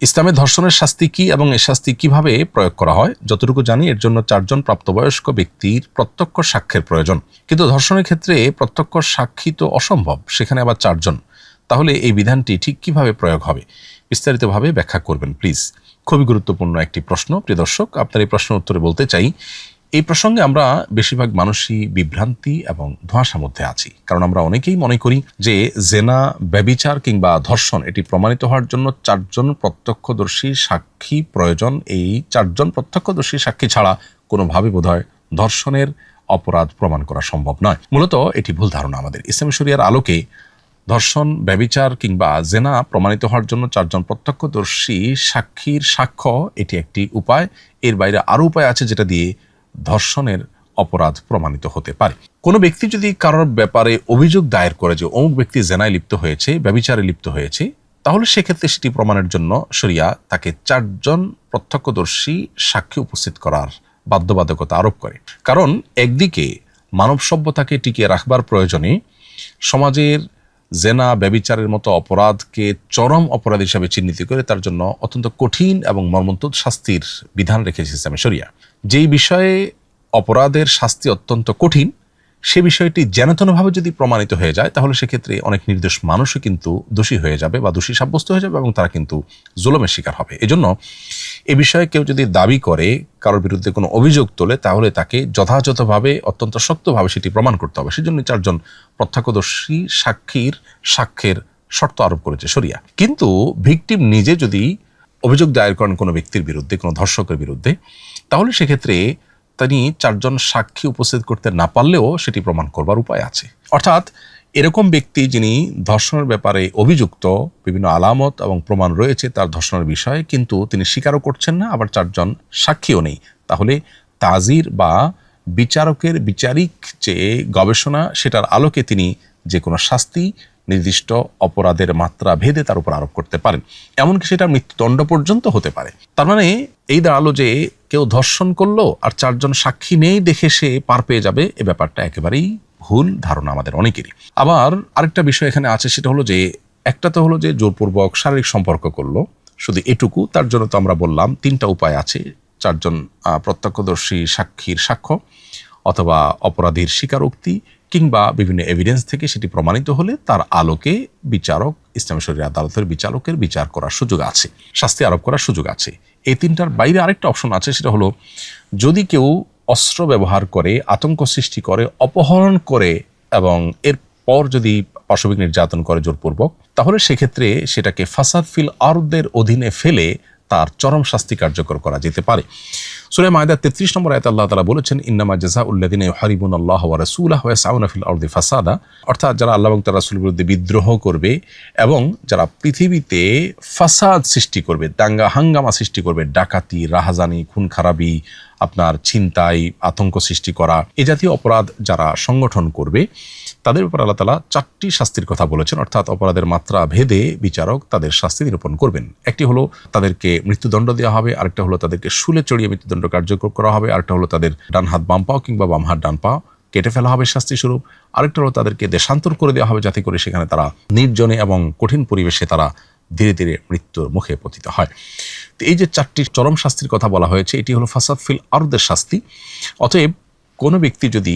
ইসলামে ধর্ষণের শাস্তি কি এবং এই শাস্তি কিভাবে প্রয়োগ করা হয় যতটুকু জানি এর জন্য 4 জন প্রাপ্তবয়স্ক ব্যক্তির প্রত্যক্ষ সাক্ষ্যের প্রয়োজন। কিন্তু ধর্ষণের ক্ষেত্রে প্রত্যক্ষ সাক্ষী তো অসম্ভব, সেখানে আবার 4 জন। তাহলে এই বিধানটি ঠিক কিভাবে প্রয়োগ হবে বিস্তারিতভাবে ব্যাখ্যা করবেন প্লিজ। খুবই গুরুত্বপূর্ণ একটি প্রশ্ন। প্রিয় দর্শক, আপনার এই প্রশ্নের উত্তরে বলতে চাই, এই প্রসঙ্গে আমরা বেশিরভাগ মানুষই বিভ্রান্তি এবং ধোঁয়াশার মধ্যে আছি। কারণ আমরা অনেকেই মনে করি যে জেনা, ব্যভিচার কিংবা ধর্ষণ এটি প্রমাণিত হওয়ার জন্য 4 জন প্রত্যক্ষদর্শী সাক্ষী প্রয়োজন। এই 4 জন প্রত্যক্ষদর্শী সাক্ষী ছাড়া কোনোভাবে বোধহয় ধর্ষণের অপরাধ প্রমাণ করা সম্ভব নয়। মূলত এটি ভুল ধারণা আমাদের। ইসলামী শরিয়ার আলোকে ধর্ষণ, ব্যভিচার কিংবা জেনা প্রমাণিত হওয়ার জন্য 4 জন প্রত্যক্ষদর্শী সাক্ষীর সাক্ষ্য এটি একটি উপায়। এর বাইরে আরও উপায় আছে যেটা দিয়ে ধর্ষণের অপরাধ প্রমাণিত হতে পারে। কোনো ব্যক্তি যদি কারোর ব্যাপারে অভিযোগ দায়ের করে যে অমুক ব্যক্তি জেনায় লিপ্ত হয়েছে, ব্যভিচারে লিপ্ত হয়েছে, তাহলে সেক্ষেত্রে সেটি প্রমাণের জন্য শরিয়া তাকে 4 জন প্রত্যক্ষদর্শী সাক্ষী উপস্থিত করার বাধ্যবাধকতা আরোপ করে। কারণ একদিকে মানব সভ্যতাকে টিকিয়ে রাখবার প্রয়োজনে সমাজের জেনা, ব্যভিচারের মতো অপরাধকে চরম অপরাধ হিসাবে চিহ্নিত করে তার জন্য অত্যন্ত কঠিন এবং মর্মন্তুদ শাস্তির বিধান রেখেছে ইসলামী শরিয়া। যেই বিষয়ে অপরাধের শাস্তি অত্যন্ত কঠিন, সে বিষয়টি যেনতেনভাবে যদি প্রমাণিত হয়ে যায় তাহলে সেক্ষেত্রে অনেক নির্দোষ মানুষও কিন্তু দোষী হয়ে যাবে বা দোষী সাব্যস্ত হয়ে যাবে এবং তারা কিন্তু জুলুমের শিকার হবে। এজন্য এ বিষয়ে কেউ যদি দাবি করে, কারোর বিরুদ্ধে কোনো অভিযোগ তোলে, তাহলে তাকে যথাযথভাবে অত্যন্ত শক্তভাবে সেটি প্রমাণ করতে হবে। সেজন্য 4 জন প্রত্যক্ষদর্শী সাক্ষ্যের শর্ত আরোপ করেছে শরিয়া। কিন্তু ভিকটিম নিজে যদি অভিযোগ দায়ের করেন কোনো ব্যক্তির বিরুদ্ধে, কোনো ধর্ষকের বিরুদ্ধে, তাহলে সেক্ষেত্রে তিনি 4 জন সাক্ষী উপস্থিত করতে না পারলেও সেটি প্রমাণ করবার উপায় আছে। অর্থাৎ এরকম ব্যক্তি যিনি ধর্ষণের ব্যাপারে অভিযুক্ত, বিভিন্ন আলামত এবং প্রমাণ রয়েছে তার ধর্ষণের বিষয়ে, কিন্তু তিনি স্বীকারও করছেন না, আবার 4 জন সাক্ষীও নেই, তাহলে তাজির বা বিচারকের বিচারিক যে গবেষণা সেটার আলোকে তিনি যে কোনো শাস্তি নির্দিষ্ট অপরাধের মাত্রা ভেদে তার উপর আরোপ করতে পারেন। এমনকি সেটা মৃত্যুদণ্ড পর্যন্ত হতে পারে। তার মানে এই দাঁড়ালো যে কেউ ধর্ষণ করলো আর 4 জন সাক্ষী নেই দেখে সে পার পেয়ে যাবে, এ ব্যাপারটা একেবারেই ভুল ধারণা আমাদের অনেকেরই। আবার আরেকটা বিষয় এখানে আছে, সেটা হলো যে একটা তো হলো যে জোরপূর্বক শারীরিক সম্পর্ক করলো, শুধু এটুকু। তার জন্য তো আমরা বললাম 3টা উপায় আছে। 4 জন প্রত্যক্ষদর্শী সাক্ষীর সাক্ষ্য, অথবা অপরাধীর স্বীকারোক্তি, কিংবা বিভিন্ন এভিডেন্স থেকে সেটি প্রমাণিত হলে তার আলোকে বিচারক, ইসলামী শরিয়া আদালতের বিচারকের বিচার করার সুযোগ আছে, শাস্তি আরোপ করার সুযোগ আছে। এই 3টার বাইরে আরেকটা অপশন আছে, সেটা হলো যদি কেউ অস্ত্র ব্যবহার করে, আতঙ্ক সৃষ্টি করে, অপহরণ করে এবং এরপর যদি পাশবিক নির্যাতন করে জোরপূর্বক, তাহলে সেক্ষেত্রে সেটাকে ফাসাদ ফিল আরদের অধীনে ফেলে তার চরম শাস্তি কার্যকর করা যেতে পারে। সূরা মায়দা 33 নম্বর আয়াতে আল্লাহ তাআলা বলেছেন, ইন্নামা জাযাউল্লাযিনা ইউহারিবুনাল্লাহা ওয়া রাসূলাহু ওয়া ইয়াসআউনা ফিল আরদি ফাসাদা, অর্থাৎ যারা আল্লাহ এবং তার রাসূলের বিরুদ্ধে বিদ্রোহ করবে এবং যারা পৃথিবীতে ফাসাদ সৃষ্টি করবে, দাঙ্গা হাঙ্গামা সৃষ্টি করবে, ডাকাতি, রাহাজানি, খুন খারাপি, আপনার ছিনতাই, আতঙ্ক সৃষ্টি করা, এ জাতীয় অপরাধ যারা সংগঠন করবে, তাদের উপর আল্লাহ তাআলা 4টি শাস্তির কথা বলেছেন। অর্থাৎ অপরাধের মাত্রা ভেদে বিচারক তাদের শাস্তি নিরূপণ করবেন। একটি হলো তাদেরকে মৃত্যুদণ্ড দেওয়া হবে, আরেকটা হলো তাদেরকে শুলে চড়িয়ে মৃত্যুদণ্ড কার্যকর করা হবে, আরেকটা হলো তাদের ডান হাত বাম পাও কিংবা বাম হাত ডান পা কেটে ফেলা হবে শাস্তি স্বরূপ, আরেকটা হলো তাদেরকে দেশান্তর করে দেওয়া হবে যাতে করে সেখানে তারা নির্জনে এবং কঠিন পরিবেশে তারা ধীরে ধীরে মৃত্যুর মুখে পতিত হয়। তো এই যে 4টি চরম শাস্তির কথা বলা হয়েছে, এটি হলো ফাসাদ ফিল আরদের শাস্তি। অতএব কোনো ব্যক্তি যদি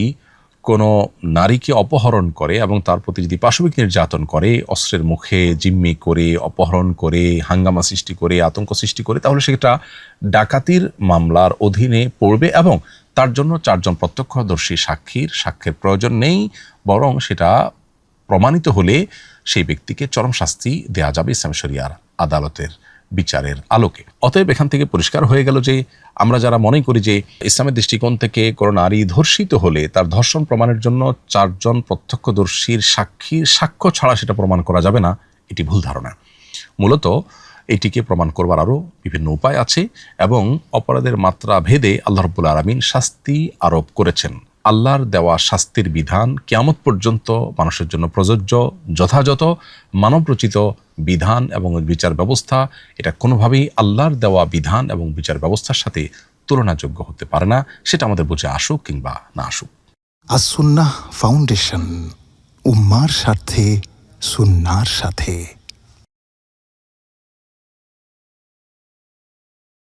কোনো নারীকে অপহরণ করে এবং তার প্রতি যদি পাশবিক নির্যাতন করে, অস্ত্রের মুখে জিম্মি করে, অপহরণ করে, হাঙ্গামা সৃষ্টি করে, আতঙ্ক সৃষ্টি করে, তাহলে সেটা ডাকাতির মামলার অধীনে পড়বে এবং তার জন্য 4 জন প্রত্যক্ষদর্শী সাক্ষ্যের প্রয়োজন নেই, বরং সেটা প্রমাণিত হলে সেই ব্যক্তিকে চরম শাস্তি দেয়া যাবে ইসলামী শরিয়ার আদালতের বিচারের আলোকে। অতএব এখান থেকে পরিষ্কার হয়ে গেল যে আমরা যারা মনে করি যে ইসলামের দৃষ্টিকোণ থেকে কোনো নারী ধর্ষিত হলে তার ধর্ষণ প্রমাণের জন্য 4 জন প্রত্যক্ষদর্শীর সাক্ষ্য ছাড়া সেটা প্রমাণ করা যাবে না, এটি ভুল ধারণা। মূলত এটিকে প্রমাণ করবার আরও বিভিন্ন উপায় আছে এবং অপরাধের মাত্রা ভেদে আল্লাহ রাব্বুল আলামিন শাস্তি আরোপ করেছেন। আল্লাহর দেওয়া শাস্তির বিধান কিয়ামত পর্যন্ত মানুষের জন্য প্রযোজ্য, যথাযথ মানবরচিত বিধান এবং বিচার ব্যবস্থা, এটা কোনোভাবেই আল্লাহর দেওয়া বিধান এবং বিচার ব্যবস্থার সাথে তুলনাযোগ্য হতে পারে না, সেটা আমাদের বুঝে আসুক কিংবা না আসুক। আস সুন্নাহ ফাউন্ডেশন, উম্মার স্বার্থে সুন্নাহর সাথে।